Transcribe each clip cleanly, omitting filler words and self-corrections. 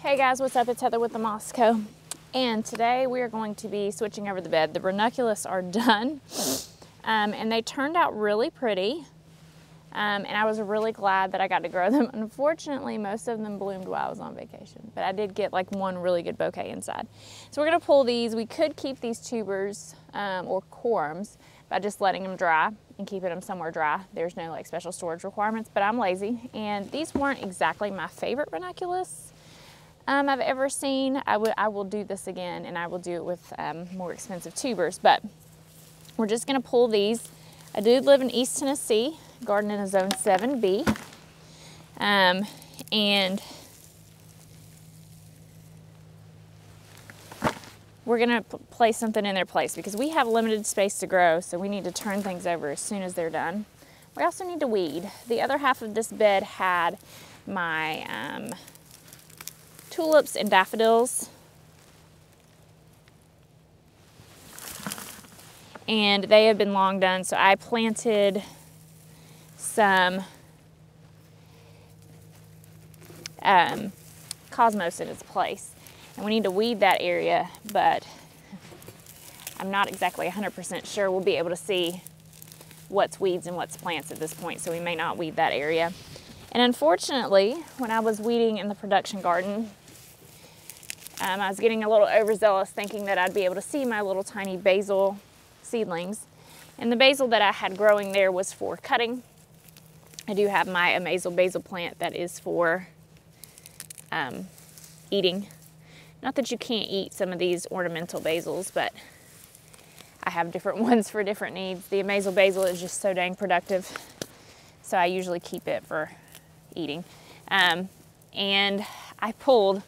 Hey guys, what's up? It's Heather with the Mosco, and today we are going to be switching over the bed. The Ranuculus are done, and they turned out really pretty, and I was really glad that I got to grow them. Unfortunately, most of them bloomed while I was on vacation, but I did get like one really good bouquet inside. So we're going to pull these. We could keep these tubers or corms by just letting them dry and keeping them somewhere dry. There's no like special storage requirements, but I'm lazy, and these weren't exactly my favorite Ranuculus I've ever seen. I will do this again, and I will do it with more expensive tubers, but we're just gonna pull these. I do live in East Tennessee, garden in a zone 7B, and we're gonna place something in their place because we have limited space to grow, so we need to turn things over as soon as they're done. We also need to weed. The other half of this bed had my tulips and daffodils, and they have been long done, so I planted some cosmos in its place, and we need to weed that area, but I'm not exactly 100% sure we'll be able to see what's weeds and what's plants at this point, so we may not weed that area. And unfortunately, when I was weeding in the production garden, I was getting a little overzealous thinking that I'd be able to see my little tiny basil seedlings. And the basil that I had growing there was for cutting. I do have my Amazel basil plant that is for eating. Not that you can't eat some of these ornamental basils, but I have different ones for different needs. The Amazel basil is just so dang productive, so I usually keep it for eating. And I pulled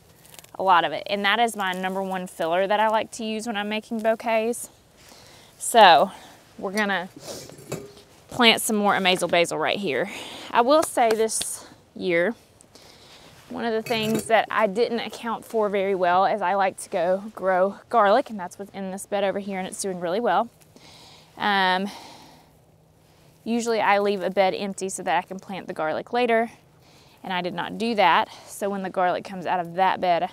a lot of it, and that is my #1 filler that I like to use when I'm making bouquets. So we're gonna plant some more Amazel basil right here. I will say this year, one of the things that I didn't account for very well is I like to go grow garlic, and that's what's in this bed over here, and it's doing really well. Usually I leave a bed empty so that I can plant the garlic later, and I did not do that. So when the garlic comes out of that bed,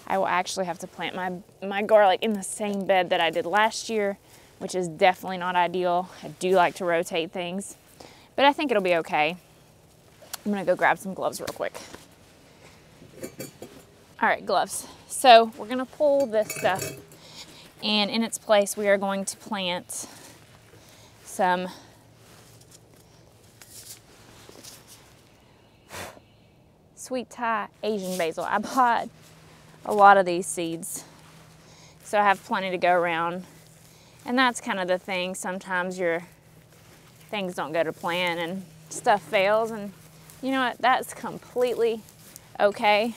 I will actually have to plant my garlic in the same bed that I did last year, which is definitely not ideal. I do like to rotate things, but I think it'll be okay. I'm gonna go grab some gloves real quick. All right, gloves. So we're gonna pull this stuff, and in its place, we are going to plant some sweet Thai Asian basil. I bought a lot of these seeds, so I have plenty to go around. And that's kind of the thing. Sometimes your things don't go to plan and stuff fails, and you know what? That's completely okay.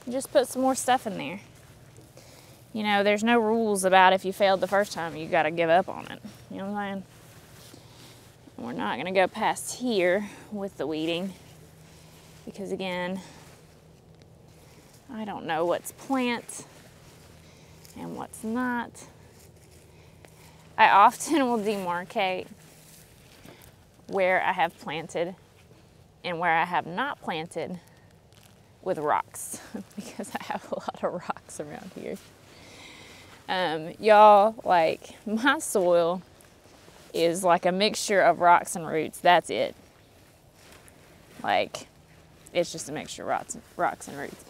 Just put some more stuff in there. You know, there's no rules about if you failed the first time, you gotta give up on it. You know what I'm saying? We're not gonna go past here with the weeding because, again, I don't know what's plant and what's not. I often will demarcate where I have planted and where I have not planted with rocks because I have a lot of rocks around here. Y'all, like, my soil is like a mixture of rocks and roots. That's it. Like, it's just a mixture of rocks and roots.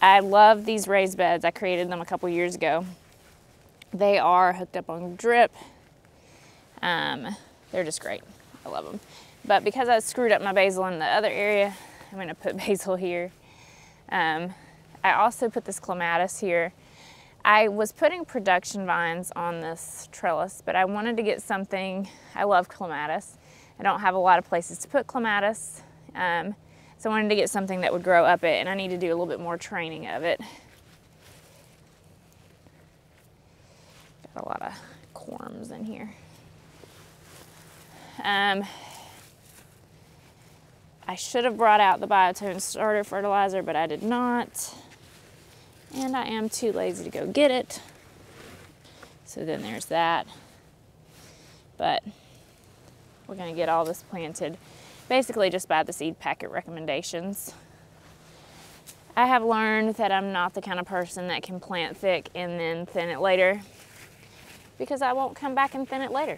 I love these raised beds. I created them a couple years ago. They are hooked up on drip. They're just great. I love them. But because I screwed up my basil in the other area, I'm gonna put basil here. I also put this clematis here. I was putting production vines on this trellis, but I wanted to get something. I love clematis. I don't have a lot of places to put clematis. So I wanted to get something that would grow up it, and I need to do a little bit more training of it. Got a lot of corms in here. I should have brought out the Biotone starter fertilizer, but I did not. And I am too lazy to go get it. So then there's that. But we're gonna get all this planted basically just by the seed packet recommendations. I have learned that I'm not the kind of person that can plant thick and then thin it later, because I won't come back and thin it later,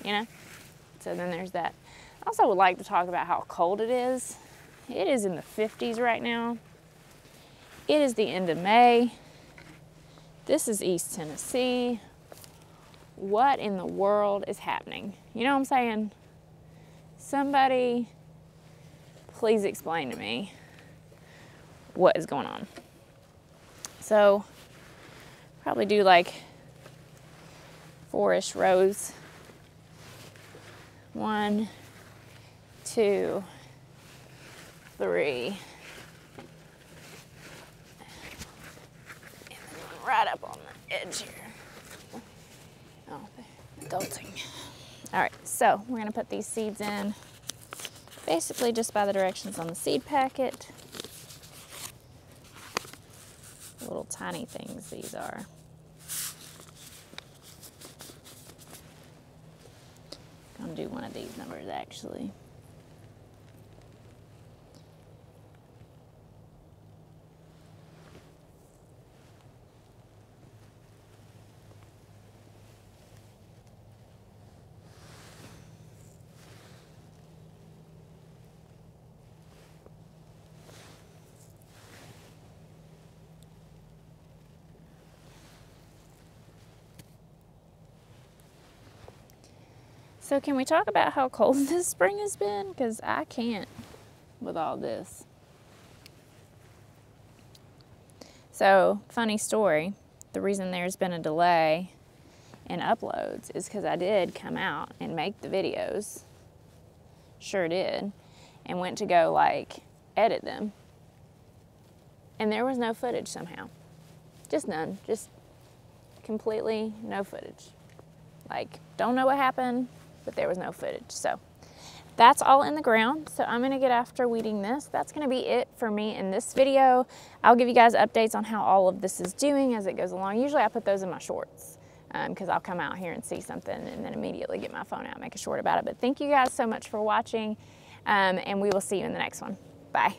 you know? So then there's that. I also would like to talk about how cold it is. It is in the 50s right now. It is the end of May. This is East Tennessee. What in the world is happening? You know what I'm saying? Somebody, please explain to me what is going on. So, probably do like 4-ish rows. 1, 2, 3. And then right up on the edge here. Oh, adulting. All right, so we're gonna put these seeds in basically just by the directions on the seed packet. Little tiny things these are. I'm gonna do one of these numbers actually. So can we talk about how cold this spring has been? Because I can't with all this. So, funny story, the reason there's been a delay in uploads is because I did come out and make the videos, sure did, and went to go like edit them, and there was no footage somehow. Just none, just completely no footage. Like, don't know what happened, but there was no footage. So that's all in the ground. So I'm gonna get after weeding this. That's gonna be it for me in this video. I'll give you guys updates on how all of this is doing as it goes along. Usually I put those in my shorts because I'll come out here and see something and then immediately get my phone out and make a short about it. But thank you guys so much for watching, and we will see you in the next one. Bye.